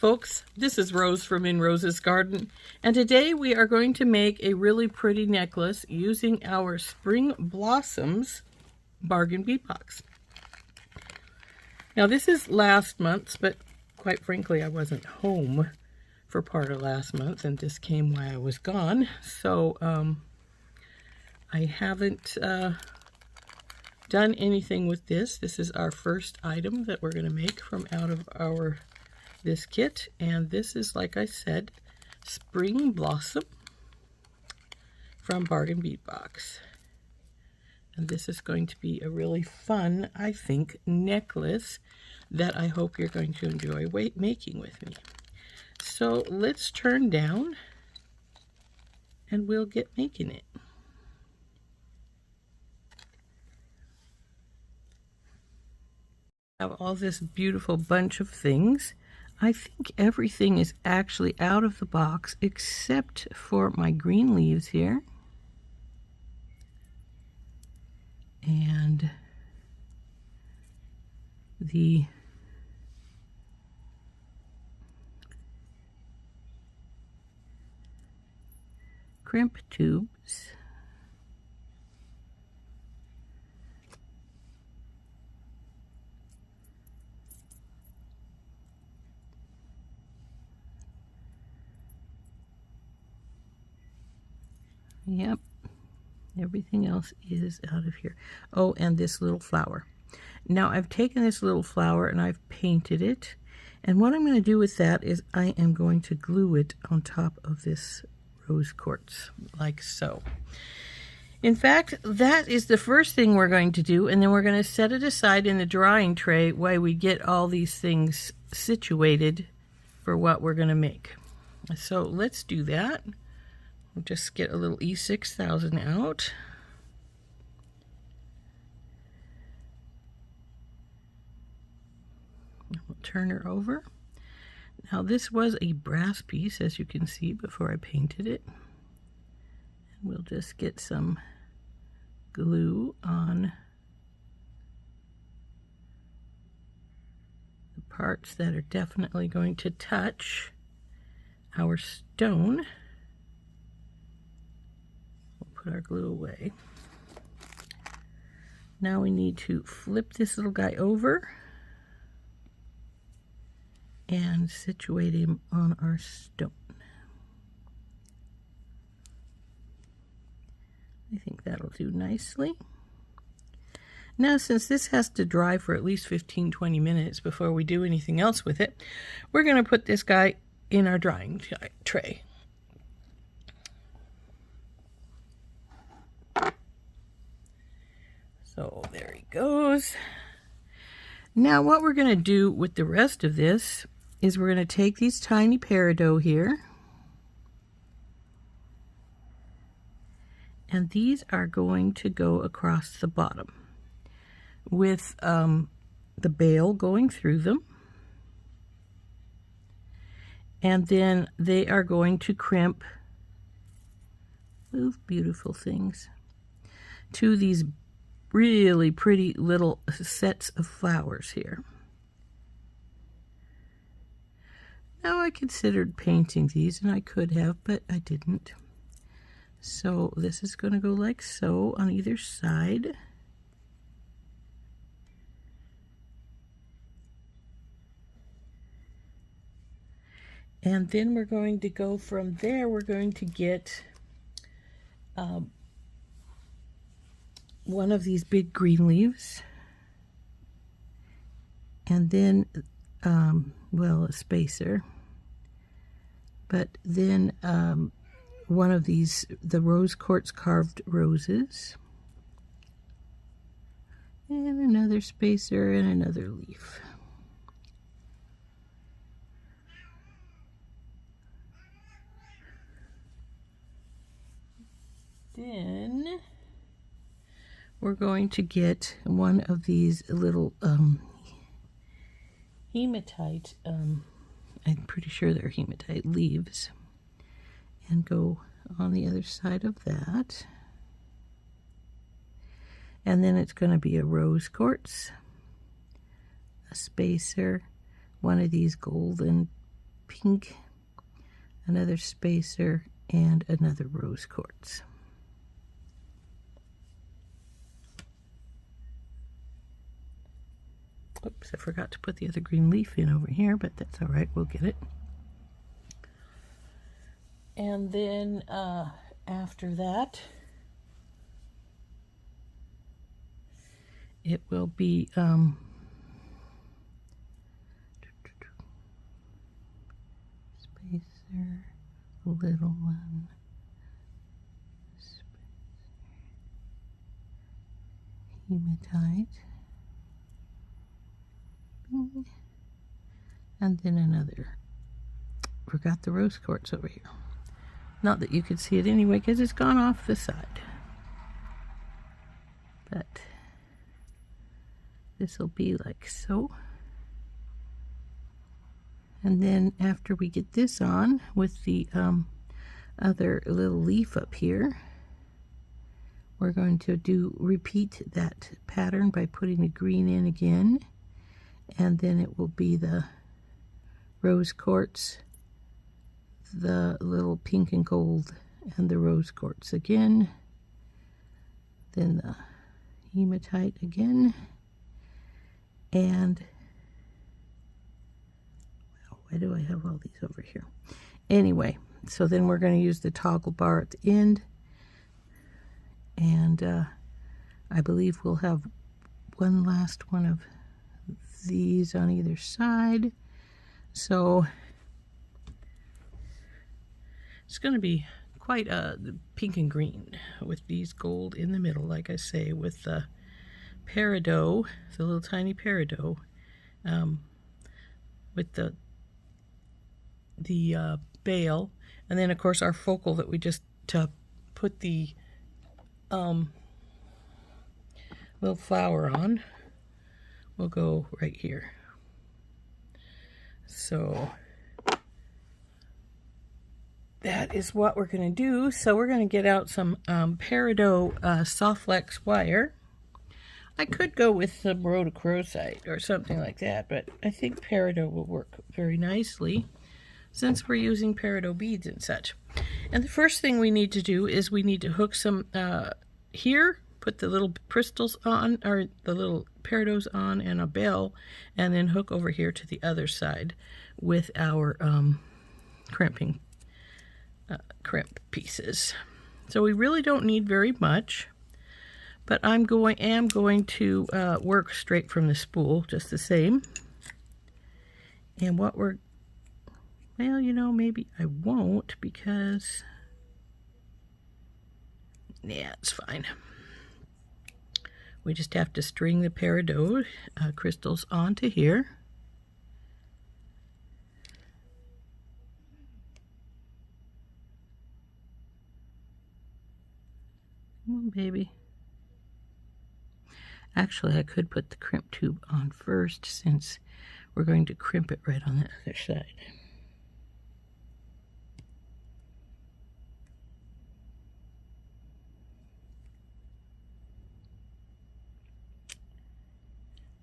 folks, this is Rose from In Rose's Garden, and today we are going to make a really pretty necklace using our Spring Blossoms Bargain Bead Box. Now this is last month's, but quite frankly I wasn't home for part of last month, and this came while I was gone, so I haven't done anything with this. This is our first item that we're going to make from out of this kit, and this is, like I said, Spring Blossom from Bargain Bead Box. And this is going to be a really fun, I think, necklace that I hope you're going to enjoy making with me. So let's turn down and we'll get making it. I have all this beautiful bunch of things. I think everything is actually out of the box except for my green leaves here. And the crimp tubes. Yep, everything else is out of here. Oh, and this little flower. Now I've taken this little flower and I've painted it, and what I'm going to do with that is I am going to glue it on top of this rose quartz, like so. In fact, that is the first thing we're going to do, and then we're going to set it aside in the drying tray while we get all these things situated for what we're going to make. So let's do that. We'll just get a little E6000 out. We'll turn her over. Now this was a brass piece, as you can see, before I painted it. And we'll just get some glue on the parts that are definitely going to touch our stone. Put our glue away. Now we need to flip this little guy over and situate him on our stone. I think that'll do nicely. Now, since this has to dry for at least 15-20 minutes before we do anything else with it, we're going to put this guy in our drying tray. So there he goes. Now what we're going to do with the rest of this is we're going to take these tiny peridot here, and these are going to go across the bottom with the bail going through them, and then they are going to crimp, move beautiful things, to these really pretty little sets of flowers here. Now I considered painting these, and I could have, but I didn't. So this is going to go like so on either side. And then we're going to go from there, we're going to get one of these big green leaves, and then well, a spacer, but then one of these, the rose quartz carved roses, and another spacer and another leaf. Then we're going to get one of these little hematite, I'm pretty sure they're hematite leaves, and go on the other side of that. And then it's going to be a rose quartz, a spacer, one of these golden pink, another spacer, and another rose quartz. Oops, I forgot to put the other green leaf in over here, but that's all right, we'll get it. And then after that, it will be spacer, little one, spacer, hematite, and then another. Forgot the rose quartz over here. Not that you could see it anyway, because it's gone off the side. But this will be like so. And then after we get this on with the other little leaf up here, we're going to repeat that pattern by putting the green in again, and then it will be the rose quartz, the little pink and gold, and the rose quartz again, then the hematite again, and why do I have all these over here? Anyway, so then we're going to use the toggle bar at the end, and I believe we'll have one last one of these on either side. So it's going to be quite pink and green with these gold in the middle, like I say, with the peridot, the little tiny peridot, with the bail, and then of course our focal that we just put the little flower on will go right here. So that is what we're going to do. So we're going to get out some peridot soft flex wire. I could go with some rhodochrosite or something like that, but I think peridot will work very nicely since we're using peridot beads and such. And the first thing we need to do is we need to hook some here, put the little crystals on, or the little peridots on, and a bell, and then hook over here to the other side with our crimping crimp pieces. So we really don't need very much, but I am going to work straight from the spool just the same. And what we're, well, you know, maybe I won't, because yeah, it's fine. We just have to string the peridot crystals onto here. Come on, baby. Actually, I could put the crimp tube on first, since we're going to crimp it right on the other side.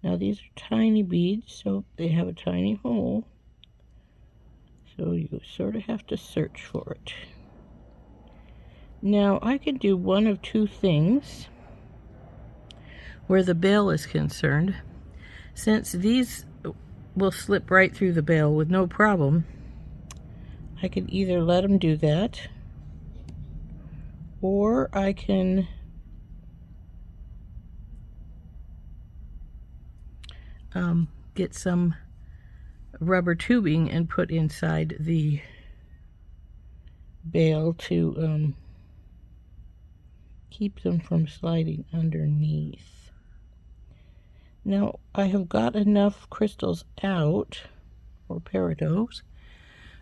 Now these are tiny beads, so they have a tiny hole. So you sort of have to search for it. Now I can do one of two things where the bail is concerned. Since these will slip right through the bail with no problem, I can either let them do that, or I can get some rubber tubing and put inside the bail to keep them from sliding underneath. Now I have got enough crystals out, or peridots,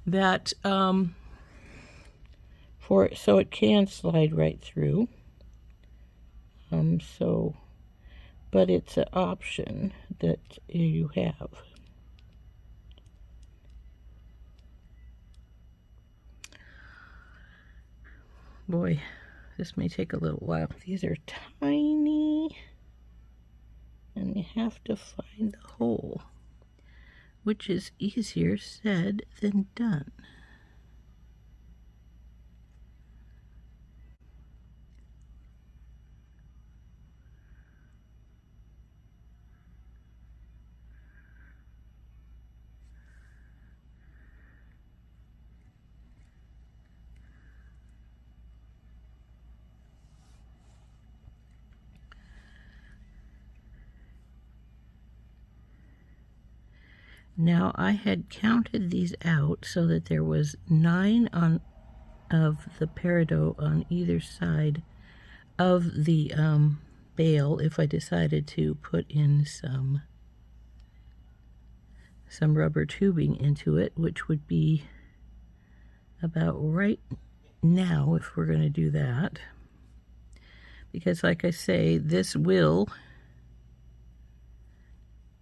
that so it can slide right through. But it's an option that you have. Boy, this may take a little while. These are tiny, and you have to find the hole, which is easier said than done. Now I had counted these out so that there was 9 of the peridot on either side of the bale if I decided to put in some rubber tubing into it, which would be about right now if we're going to do that. Because like I say, this will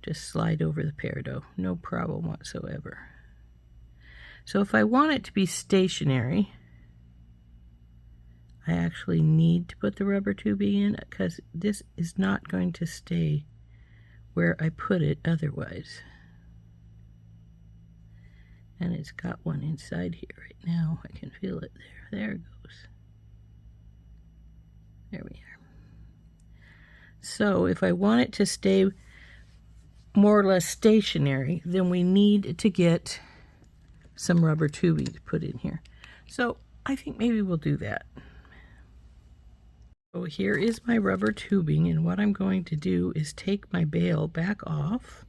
just slide over the peridot, no problem whatsoever. So if I want it to be stationary, I actually need to put the rubber tubing in because this is not going to stay where I put it otherwise. And it's got one inside here right now. I can feel it there. There it goes. There we are. So if I want it to stay more or less stationary, then we need to get some rubber tubing to put in here. So I think maybe we'll do that. So here is my rubber tubing, and what I'm going to do is take my bale back off,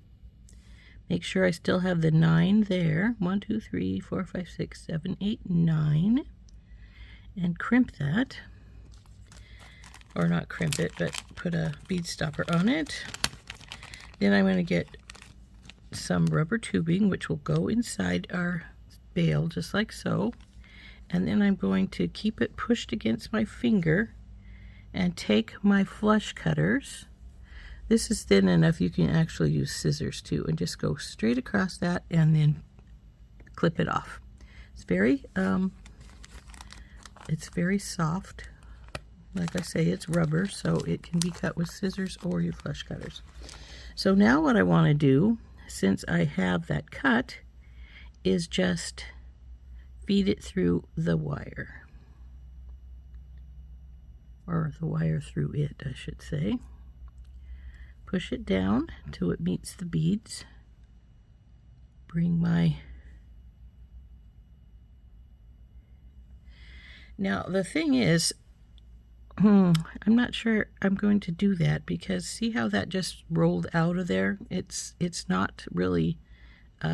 make sure I still have the 9 there, 1, 2, 3, 4, 5, 6, 7, 8, 9, and crimp that, or not crimp it, but put a bead stopper on it. Then I'm going to get some rubber tubing, which will go inside our bale, just like so. And then I'm going to keep it pushed against my finger and take my flush cutters. This is thin enough you can actually use scissors too, and just go straight across that and then clip it off. It's very soft. Like I say, it's rubber, so it can be cut with scissors or your flush cutters. So now what I want to do, since I have that cut, is just feed it through the wire. Or the wire through it, I should say. Push it down till it meets the beads. Bring my... Now the thing is, I'm not sure I'm going to do that because see how that just rolled out of there? It's not really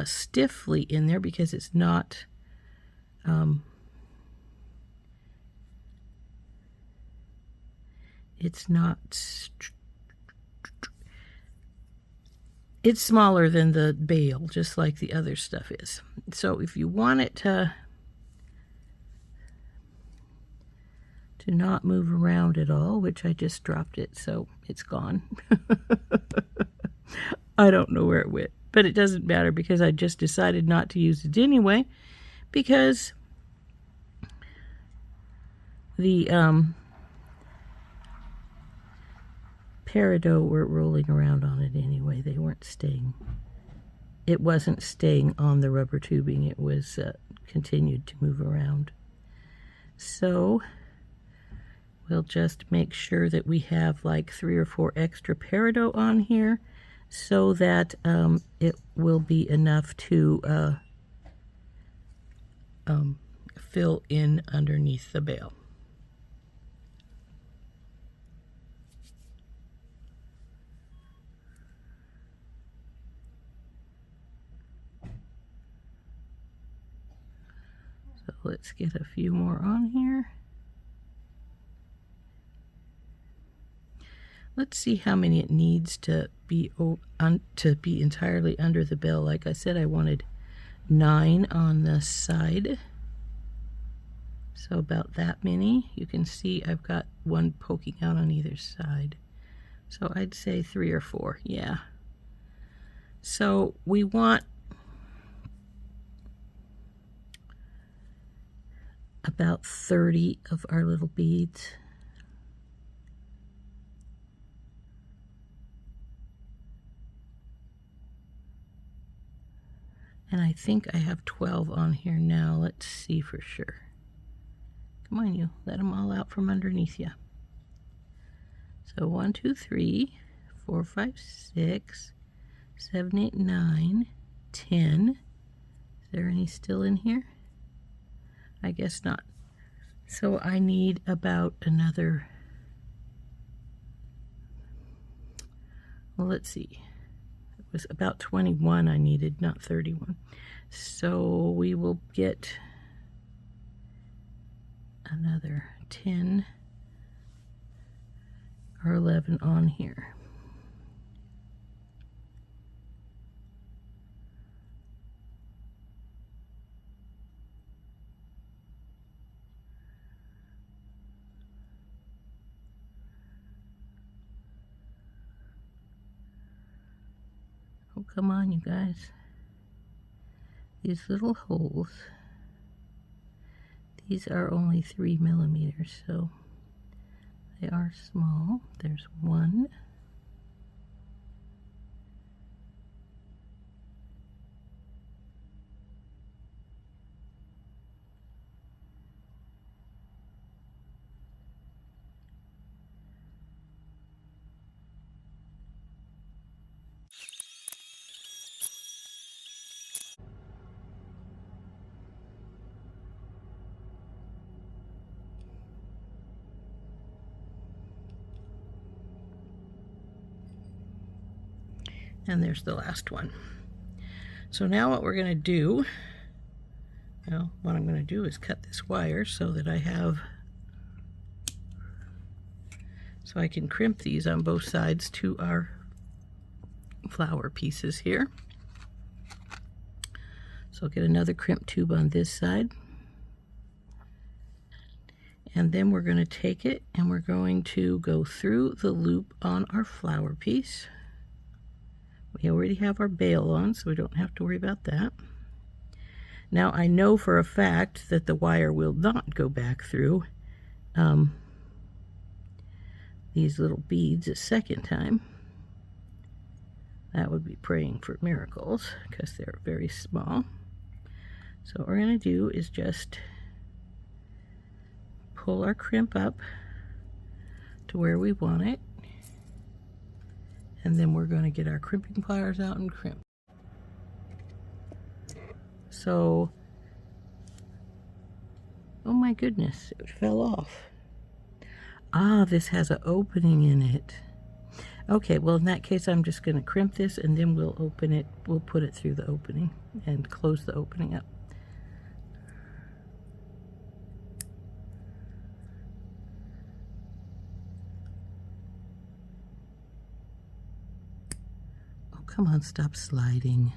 stiffly in there because it's not it's smaller than the bale, just like the other stuff is. So if you want it to not move around at all, which I just dropped it, so it's gone. I don't know where it went, but it doesn't matter because I just decided not to use it anyway, because the peridot were rolling around on it anyway. They weren't staying. It wasn't staying on the rubber tubing. It was continued to move around. So we'll just make sure that we have like 3 or 4 extra peridot on here so that it will be enough to fill in underneath the bale. So let's get a few more on here. Let's see how many it needs to be entirely under the bell. Like I said, I wanted 9 on the side. So about that many. You can see I've got one poking out on either side. So I'd say 3 or 4, yeah. So we want about 30 of our little beads. And I think I have 12 on here now. Let's see for sure. Come on, you. Let them all out from underneath you. So 1, 2, 3, 4, 5, 6, 7, 8, 9, 10. Is there any still in here? I guess not. So I need about another, well, let's see. It was about 21 I needed, not 31. So we will get another 10 or 11 on here. Oh, come on, you guys. These little holes, these are only 3 millimeters, so they are small. There's 1. And there's the last one. So now what we're going to do, well, what I'm going to do is cut this wire so that I have, so I can crimp these on both sides to our flower pieces here. So I'll get another crimp tube on this side. And then we're going to take it and we're going to go through the loop on our flower piece. We already have our bail on, so we don't have to worry about that. Now I know for a fact that the wire will not go back through these little beads a second time. That would be praying for miracles because they're very small. So what we're going to do is just pull our crimp up to where we want it. And then we're going to get our crimping pliers out and crimp. So, oh my goodness, it fell off. Ah, this has an opening in it. Okay, well in that case I'm just going to crimp this and then we'll open it, we'll put it through the opening and close the opening up. Come on, stop sliding.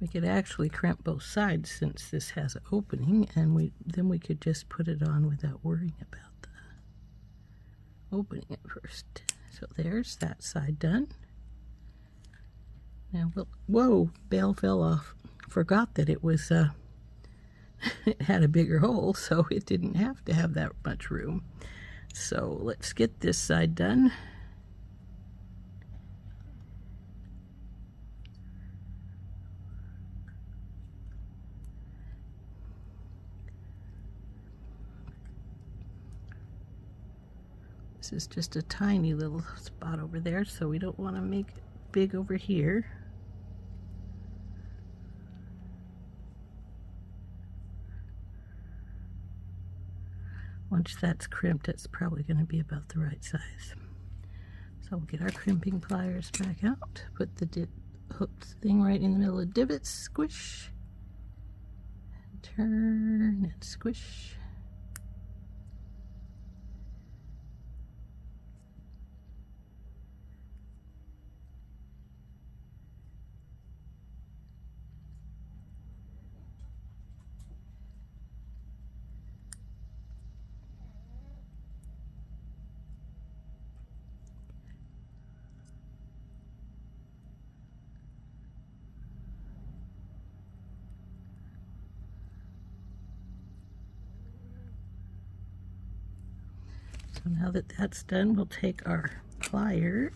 We could actually crimp both sides since this has an opening, and then we could just put it on without worrying about the opening at first. So there's that side done. Now, whoa, bail fell off. Forgot that it was it had a bigger hole, so it didn't have to have that much room. So let's get this side done. This is just a tiny little spot over there, so we don't want to make it big over here. Once that's crimped, it's probably going to be about the right size. So we'll get our crimping pliers back out, put the hooked thing right in the middle of divots, squish, and turn and squish. So now that that's done, we'll take our plier,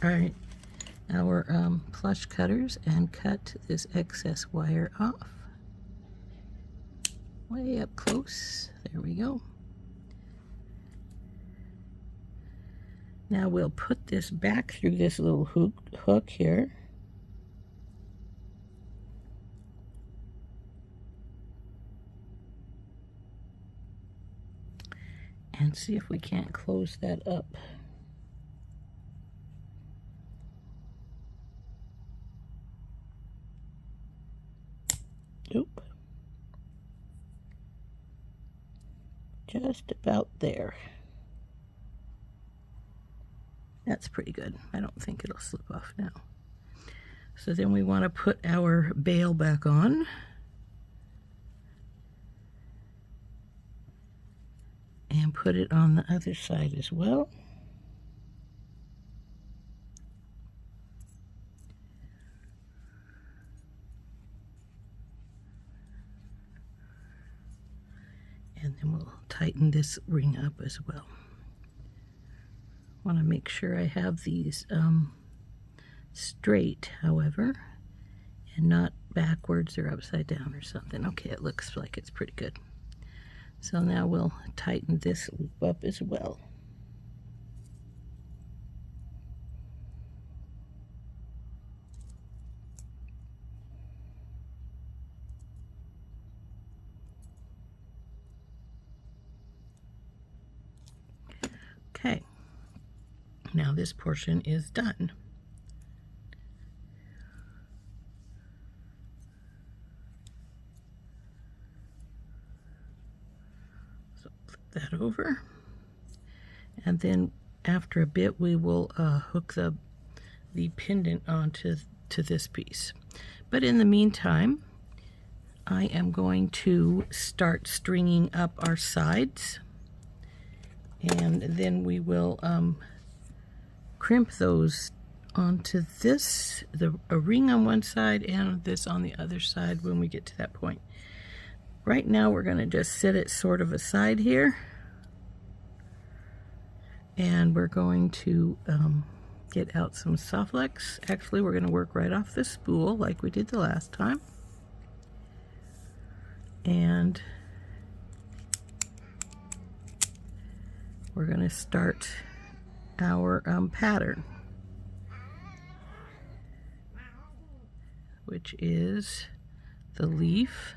our plush cutters, and cut this excess wire off. Way up close. There we go. Now we'll put this back through this little hook here. And see if we can't close that up. Oop. Just about there. That's pretty good. I don't think it'll slip off now. So then we want to put our bail back on. And put it on the other side as well. And then we'll tighten this ring up as well. Want to make sure I have these straight, however, and not backwards or upside down or something. Okay, it looks like it's pretty good. So now we'll tighten this loop up as well. Okay, now this portion is done. That over, and then after a bit we will hook the pendant onto this piece. But in the meantime, I am going to start stringing up our sides, and then we will crimp those onto this, a ring on one side and this on the other side when we get to that point. Right now we're going to just set it sort of aside here, and we're going to get out some Softlex. Actually, we're going to work right off the spool like we did the last time, and we're going to start our pattern, which is the leaf,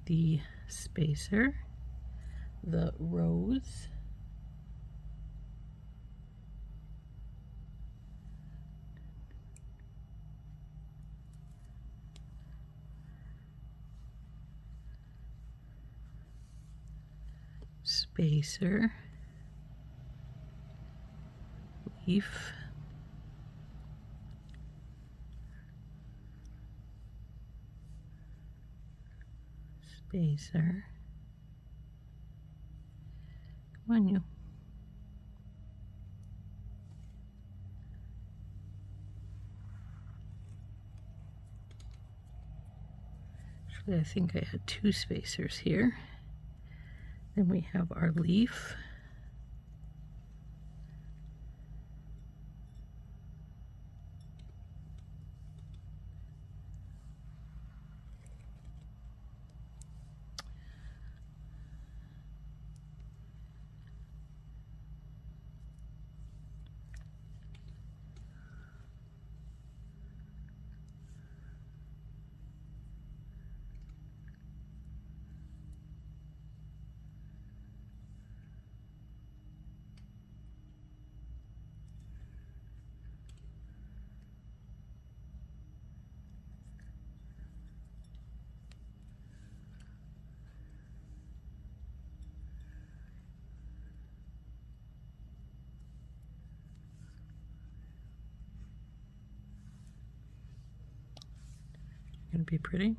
the spacer, the rose, spacer, leaf, spacer. Come on, you. Actually, I think I had two spacers here. Then we have our leaf. Gonna be pretty.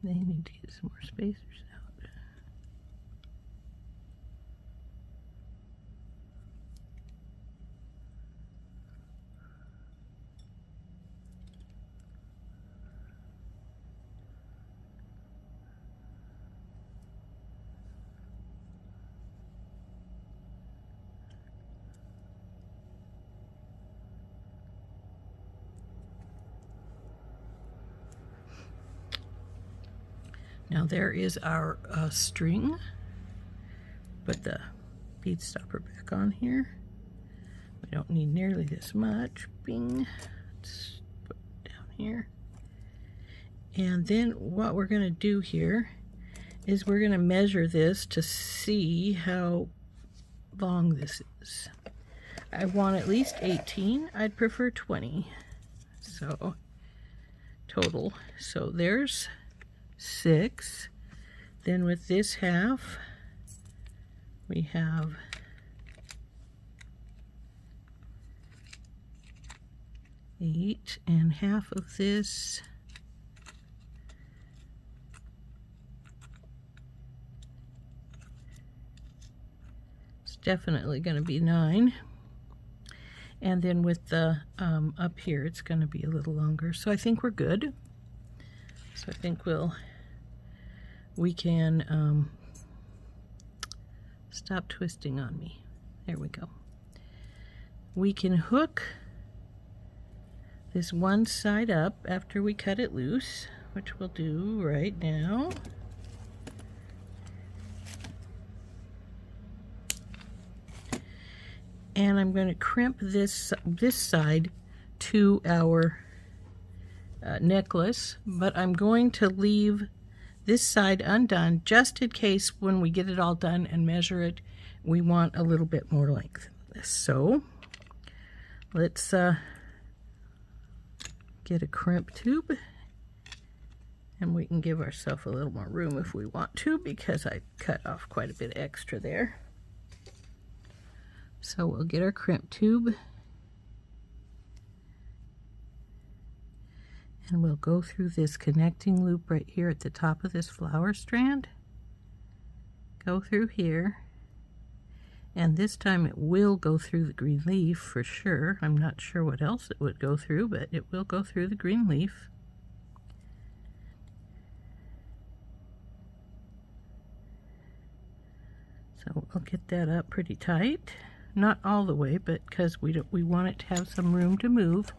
They need to get some more spacers out. Now there is our string. Put the bead stopper back on here. We don't need nearly this much. Bing. Let's put it down here. And then what we're going to do here is we're going to measure this to see how long this is. I want at least 18. I'd prefer 20. So total. So there's 6. Then with this half, we have 8, and half of this is definitely going to be 9. And then with the up here, it's going to be a little longer. So I think we're good. So I think we can stop twisting on me. There we go. We can hook this one side up after we cut it loose, which we'll do right now. And I'm going to crimp this side to our necklace, but I'm going to leave this side undone just in case when we get it all done and measure it, we want a little bit more length. So let's get a crimp tube, and we can give ourselves a little more room if we want to, because I cut off quite a bit extra there. So we'll get our crimp tube, and we'll go through this connecting loop right here at the top of this flower strand. Go through here, and this time it will go through the green leaf for sure. I'm not sure what else it would go through, but it will go through the green leaf. So we'll get that up pretty tight. Not all the way, but because we want it to have some room to move.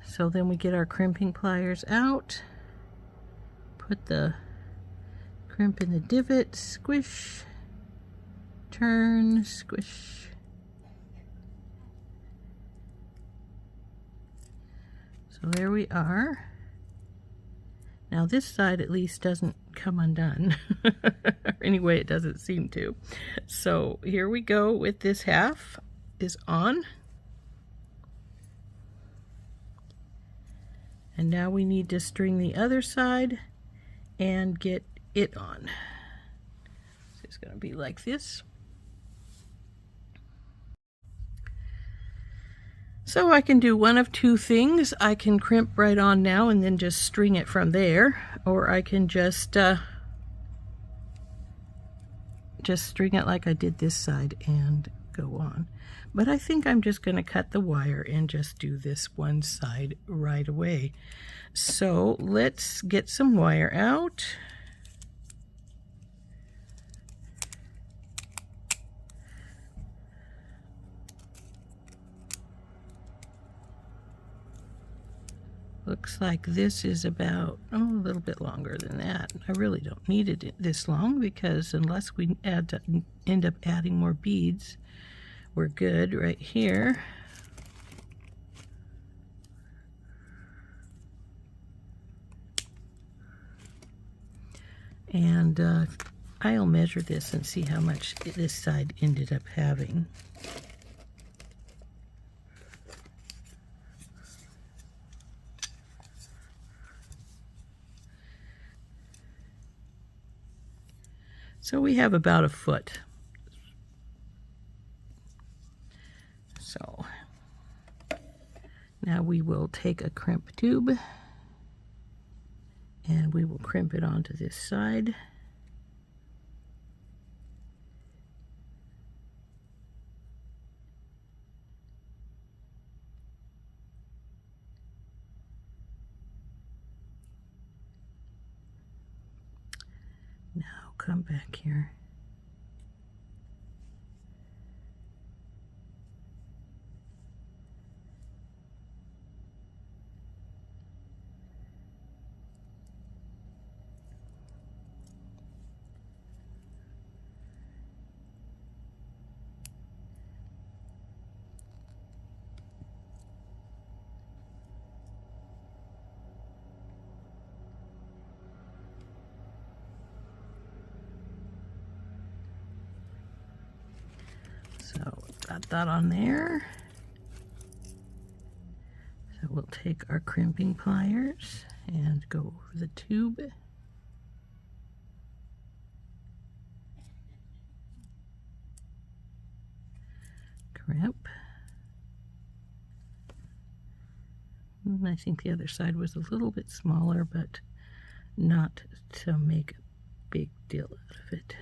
So then we get our crimping pliers out, put the crimp in the divot, squish, turn, squish. So there we are. Now this side at least doesn't come undone. Anyway, it doesn't seem to. So here we go with this half is on. And now we need to string the other side and get it on. So it's going to be like this. So I can do one of two things. I can crimp right on now and then just string it from there, or I can just string it like I did this side and go on. But I think I'm just going to cut the wire and just do this one side right away. So let's get some wire out. Looks like this is about a little bit longer than that. I really don't need it this long, because unless we end up adding more beads, we're good right here. And I'll measure this and see how much this side ended up having. So we have about a foot. So now we will take a crimp tube And we will crimp it onto this side. Now come back here. So got that on there. So we'll take our crimping pliers and go over the tube. Crimp. I think the other side was a little bit smaller, but not to make a big deal out of it.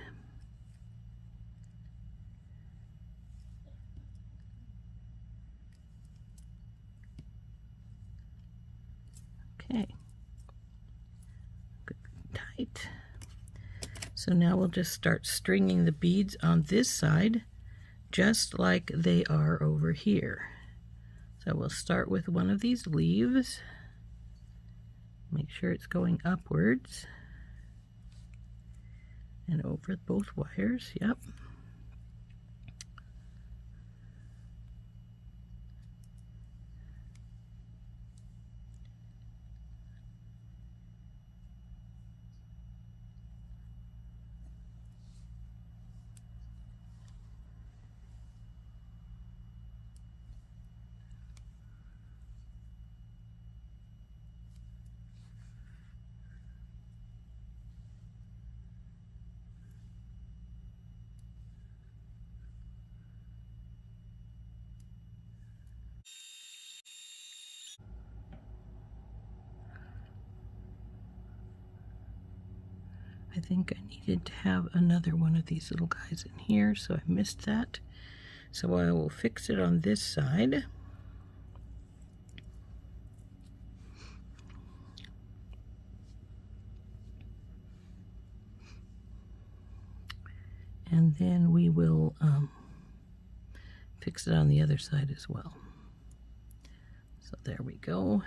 Okay, good, tight. So now we'll just start stringing the beads on this side, just like they are over here. So we'll start with one of these leaves. Make sure it's going upwards and over both wires. Yep. I think I needed to have another one of these little guys in here, so I missed that. So I will fix it on this side. And then we will fix it on the other side as well. So there we go.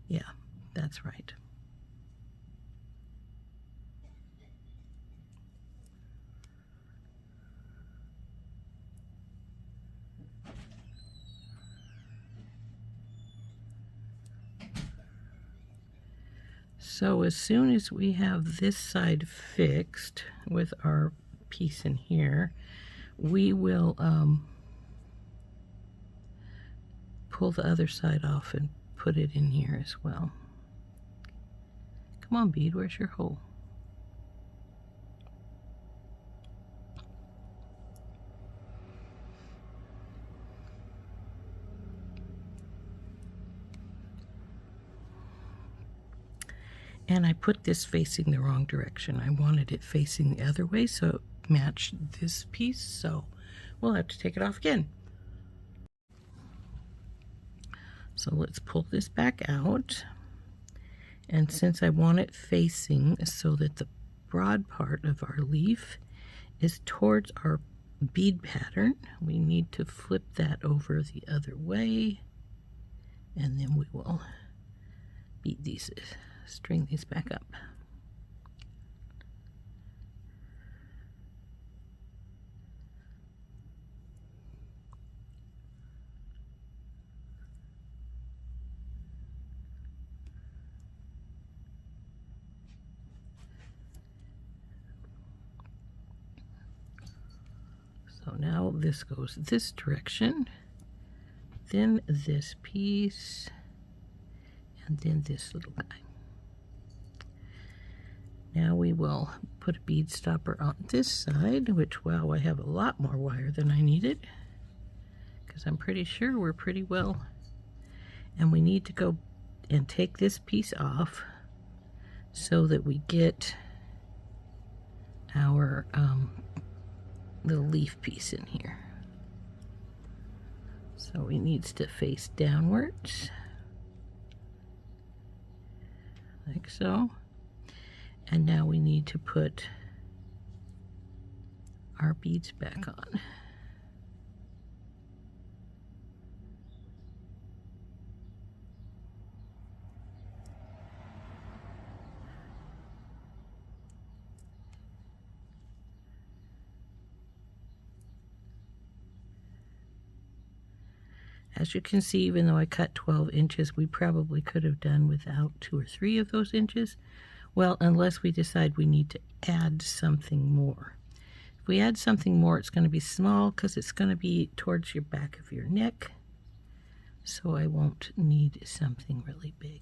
Yeah, that's right. So as soon as we have this side fixed with our piece in here, we will pull the other side off and put it in here as well. Come on, bead, where's your hole? And I put this facing the wrong direction. I wanted it facing the other way so it matched this piece, so we'll have to take it off again. So let's pull this back out. And since I want it facing so that the broad part of our leaf is towards our bead pattern, we need to flip that over the other way, and then we will bead these, string these back up. So now this goes this direction, then this piece, and then this little guy. Now we will put a bead stopper on this side, which, wow, I have a lot more wire than I needed, because I'm pretty sure we're pretty well. And we need to go and take this piece off so that we get our little leaf piece in here. So it needs to face downwards, like so. And now we need to put our beads back on. As you can see, even though I cut 12 inches, we probably could have done without 2 or 3 of those inches. Well, unless we decide we need to add something more. If we add something more, it's going to be small because it's going to be towards your back of your neck. So I won't need something really big.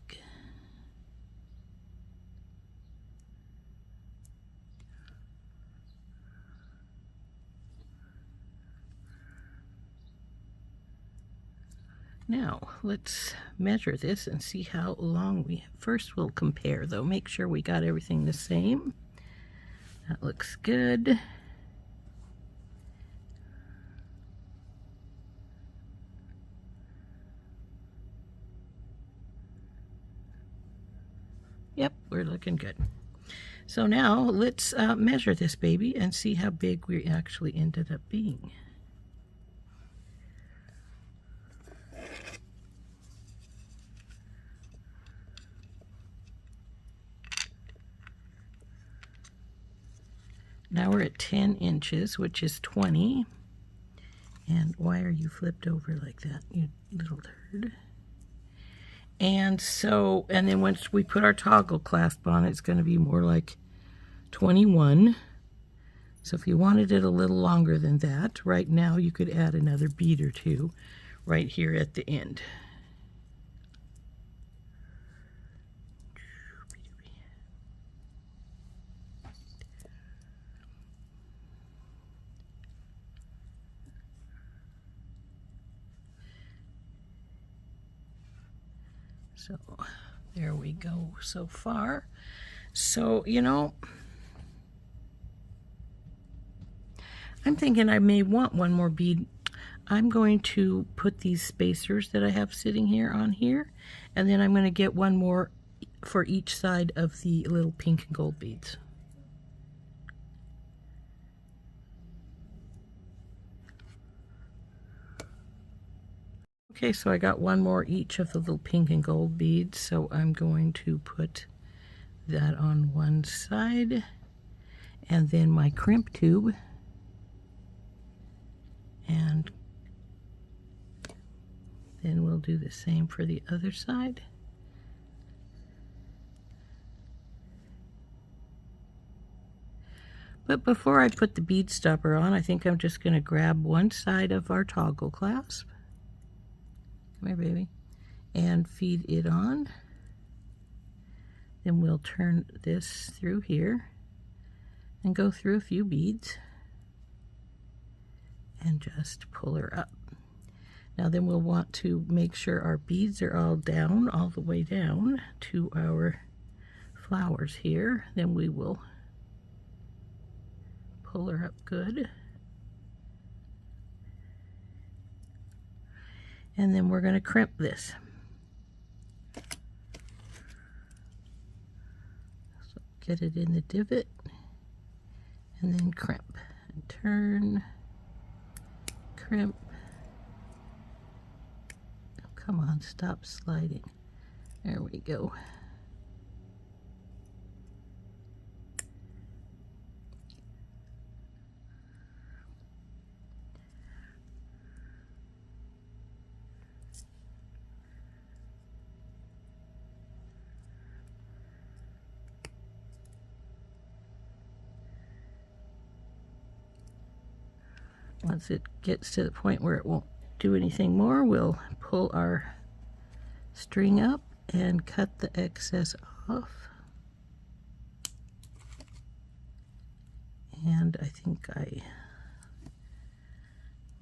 Now, let's measure this and see how long we have. First, we'll compare, though. Make sure we got everything the same. That looks good. Yep, we're looking good. So now, let's measure this baby and see how big we actually ended up being. Now we're at 10 inches, which is 20. And why are you flipped over like that, you little turd? And so, and then once we put our toggle clasp on, it's going to be more like 21. So if you wanted it a little longer than that, right now you could add another bead or two right here at the end. So there we go so far. So, you know, I'm thinking I may want one more bead. I'm going to put these spacers that I have sitting here on here, and then I'm going to get one more for each side of the little pink and gold beads. Okay, so I got one more each of the little pink and gold beads, so I'm going to put that on one side, and then my crimp tube, and then we'll do the same for the other side. But before I put the bead stopper on, I think I'm just going to grab one side of our toggle clasp. Come here, baby. And feed it on. Then we'll turn this through here and go through a few beads and just pull her up. Now then we'll want to make sure our beads are all down, all the way down to our flowers here. Then we will pull her up good. And then we're going to crimp this. So get it in the divot and then crimp and turn, crimp. Oh, come on, stop sliding. There we go. Once it gets to the point where it won't do anything more, we'll pull our string up and cut the excess off. And I think I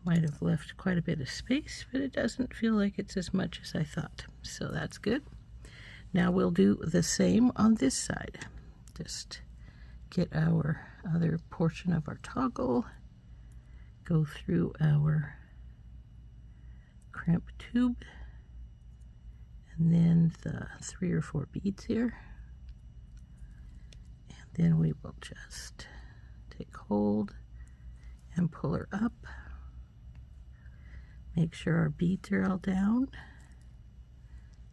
might have left quite a bit of space, but it doesn't feel like it's as much as I thought. So that's good. Now we'll do the same on this side. Just get our other portion of our toggle, go through our crimp tube, and then the 3 or 4 beads here. And then we will just take hold and pull her up. Make sure our beads are all down,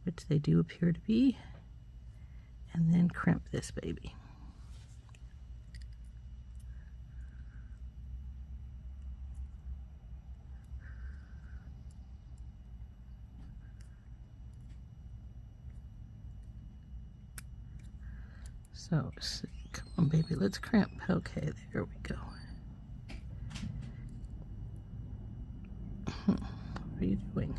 which they do appear to be, and then crimp this baby. So, come on baby, let's crimp. Okay, there we go. What are you doing?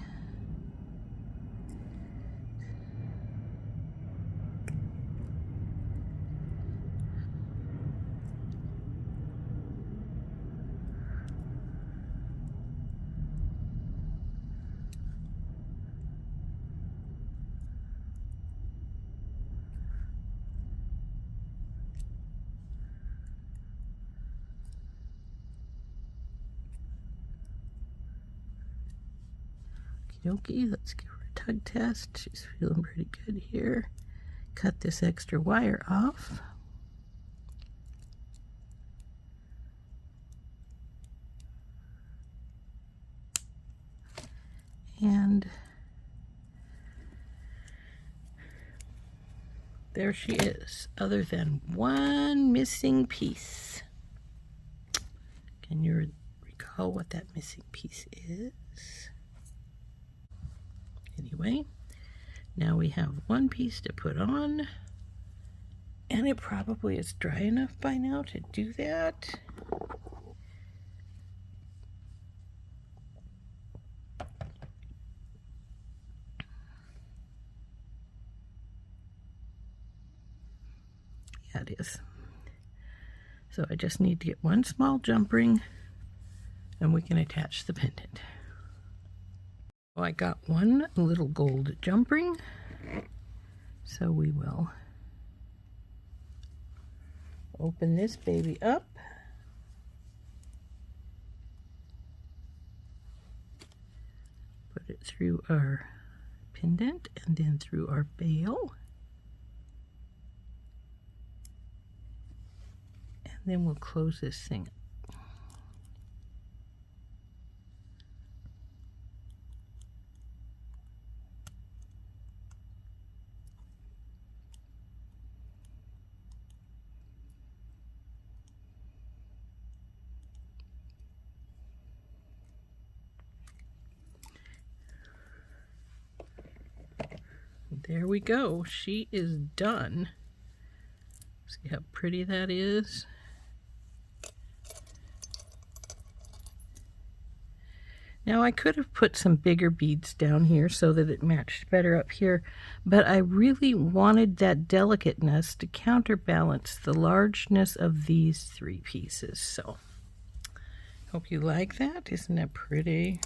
Okay, let's give her a tug test. She's feeling pretty good here. Cut this extra wire off. And there she is, other than one missing piece. Can you recall what that missing piece is? Anyway, now we have one piece to put on, and it probably is dry enough by now to do that. Yeah, it is. So I just need to get one small jump ring, and we can attach the pendant. I got one little gold jump ring, so we will open this baby up. Put it through our pendant and then through our bail. And then we'll close this thing. There we go. She is done. See how pretty that is? Now I could have put some bigger beads down here so that it matched better up here, but I really wanted that delicateness to counterbalance the largeness of these 3 pieces. So, hope you like that. Isn't that pretty?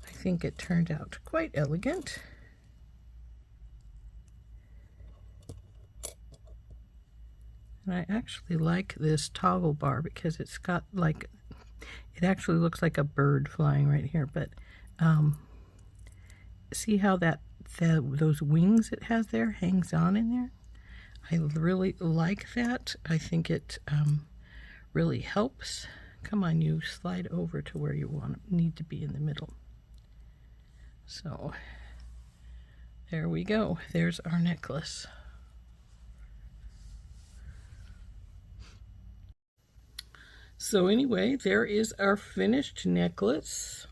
I think it turned out quite elegant. And I actually like this toggle bar because it's got like, it actually looks like a bird flying right here, but see how those wings it has there hangs on in there? I really like that. I think it really helps. Come on, you slide over to where you need to be in the middle. So there we go. There's our necklace. So anyway, there is our finished necklace.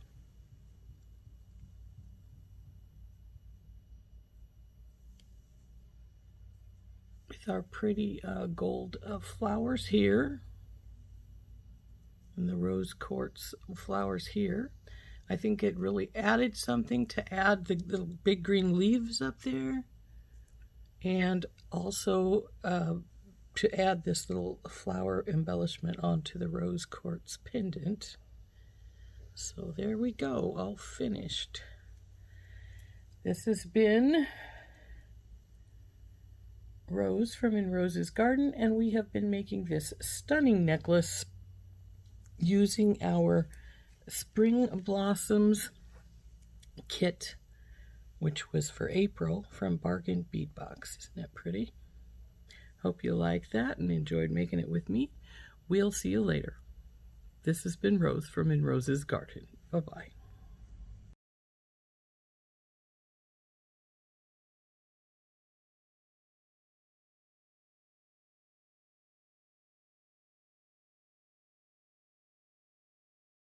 With our pretty gold flowers here. And the rose quartz flowers here. I think it really added something to add the little big green leaves up there. And also to add this little flower embellishment onto the rose quartz pendant. So there we go, all finished. This has been Rose from In Rose's Garden, and we have been making this stunning necklace using our Spring Blossoms kit, which was for April from Bargain Bead Box. Isn't that pretty? Hope you liked that and enjoyed making it with me. We'll see you later. This has been Rose from In Rose's Garden. Bye-bye.